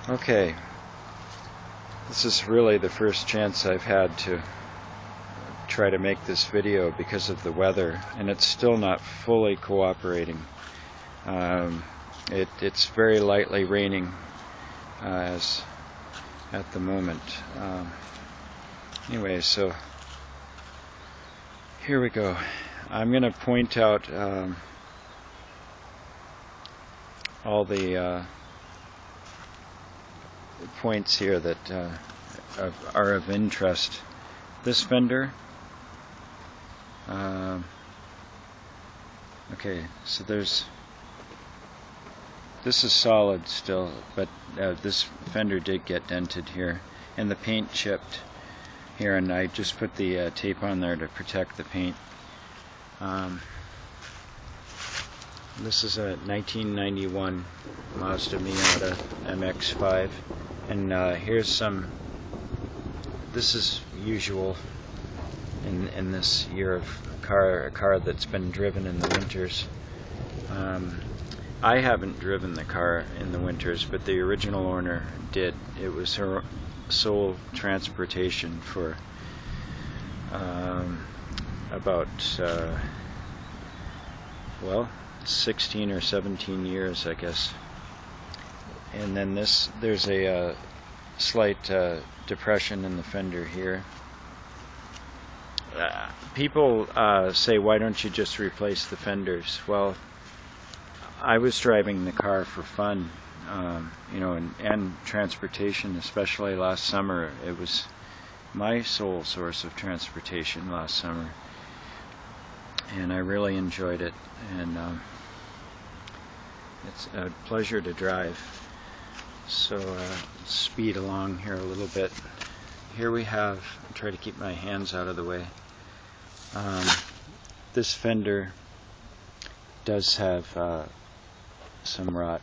Okay, this is really the first chance I've had to try to make this video because of the weather, and it's still not fully cooperating. It's very lightly raining as at the moment. Anyway, so here we go. I'm going to point out all the points here that are of interest. This fender, okay, so this is solid still, but this fender did get dented here, and the paint chipped here, and I just put the tape on there to protect the paint. This is a 1991 Mazda Miata MX5, and here's some. This is usual in this year of a car that's been driven in the winters. I haven't driven the car in the winters, but the original owner did. It was her sole transportation for about well, 16 or 17 years, I guess. And then there's a slight depression in the fender here. People say, why don't you just replace the fenders? Well, I was driving the car for fun, you know, and transportation, especially last summer. It was my sole source of transportation last summer, and I really enjoyed it, and it's a pleasure to drive. So speed along here a little bit. Here we have, I'll try to keep my hands out of the way. This fender does have some rot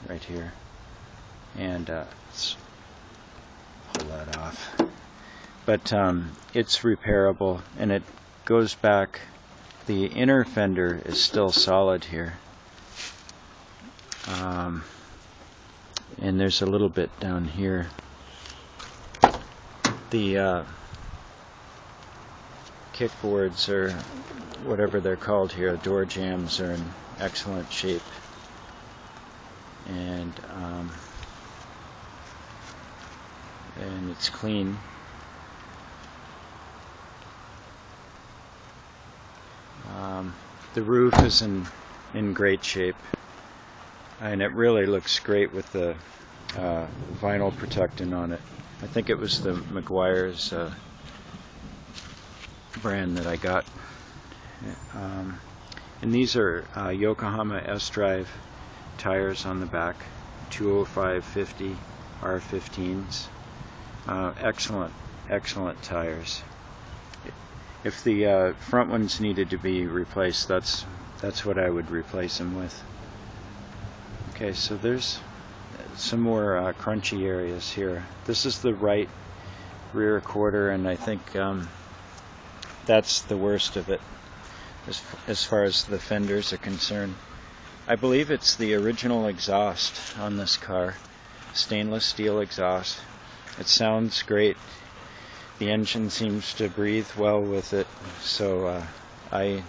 right here, and let's pull that off. But it's repairable, and it goes back. The inner fender is still solid here, and there's a little bit down here. The kickboards, or whatever they're called here, door jambs, are in excellent shape, and it's clean. The roof is in great shape, and it really looks great with the vinyl protectant on it. I think it was the McGuire's brand that I got. And these are Yokohama S-Drive tires on the back, 205/50 R15s. Excellent tires. If the front ones needed to be replaced, that's what I would replace them with. Okay, so there's some more crunchy areas here. This is the right rear quarter, and I think that's the worst of it as far as the fenders are concerned. I believe it's the original exhaust on this car, stainless steel exhaust. It sounds great. The engine seems to breathe well with it, so I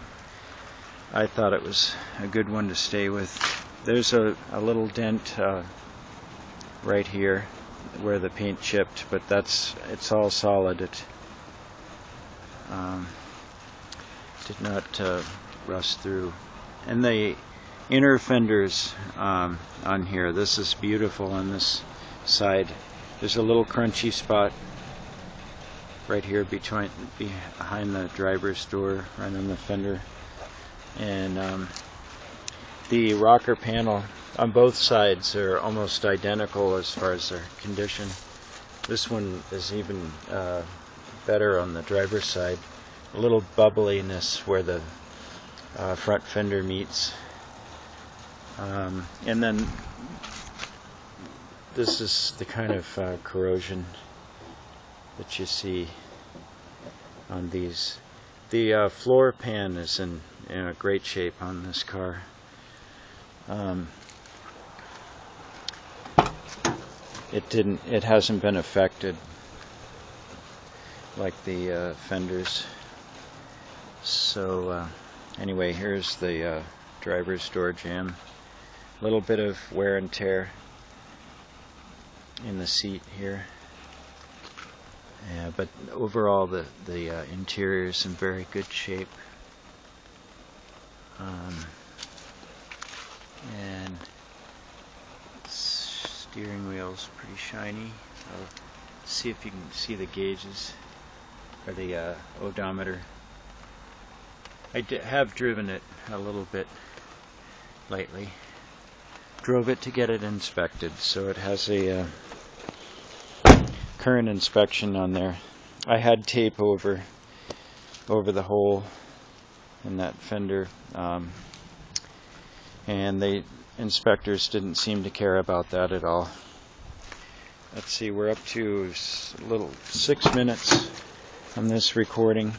thought it was a good one to stay with. There's a little dent right here where the paint chipped, but it's all solid. It did not rust through. And the inner fenders on here, this is beautiful on this side. There's a little crunchy spot right here behind the driver's door, right on the fender. And the rocker panel on both sides are almost identical as far as their condition. This one is even better on the driver's side. A little bubbliness where the front fender meets. And then this is the kind of corrosion that you see on these. The floor pan is in great shape on this car. it hasn't been affected like the fenders. So anyway, here's the driver's door jamb. A little bit of wear and tear in the seat here. Yeah, but overall the interior is in very good shape. And steering wheel's pretty shiny. I'll see if you can see the gauges or the odometer. I have driven it a little bit lately. Drove it to get it inspected, so it has a current inspection on there. I had tape over the hole in that fender, and the inspectors didn't seem to care about that at all. Let's see, we're up to a little 6 minutes on this recording.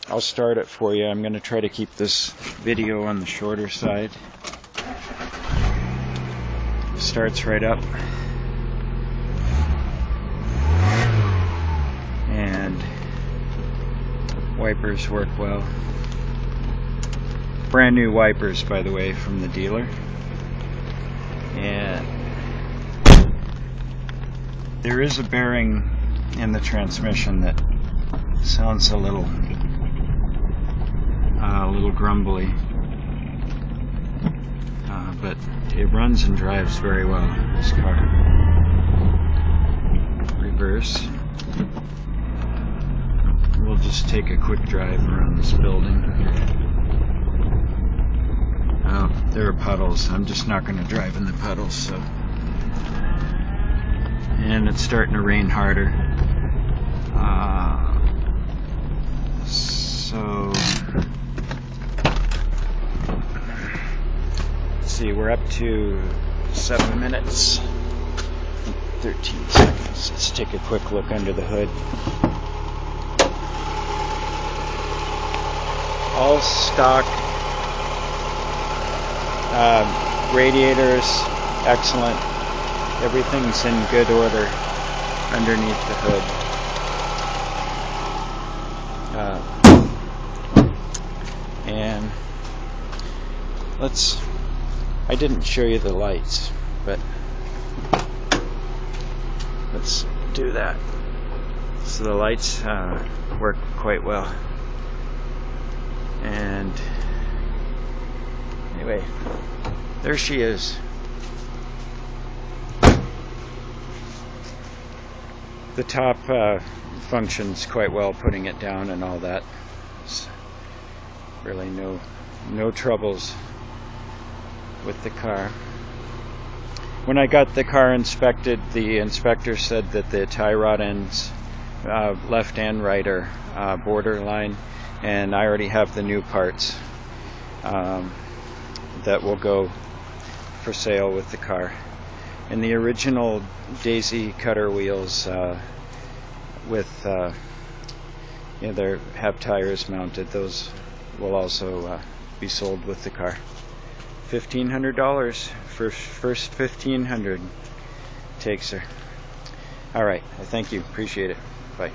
I'll start it for you. I'm going to try to keep this video on the shorter side. Starts right up. And wipers work well. Brand new wipers, by the way, from the dealer. And there is a bearing in the transmission that sounds a little grumbly, but it runs and drives very well, this car. Reverse. We'll just take a quick drive around this building. Oh, there are puddles. I'm just not going to drive in the puddles, so. And it's starting to rain harder. So let's see, we're up to 7 minutes and 13 seconds. Let's take a quick look under the hood. All stock. Radiators, excellent. Everything's in good order underneath the hood. And I didn't show you the lights, but let's do that. So the lights work quite well. And anyway, there she is. The top functions quite well, putting it down and all that. There's really no troubles with the car. When I got the car inspected, the inspector said that the tie rod ends, left and right, are borderline, and I already have the new parts that will go for sale with the car. And the original daisy cutter wheels with they have tires mounted, those will also be sold with the car. $1,500 for first 1,500 takes her. All right, thank you, appreciate it. Bye.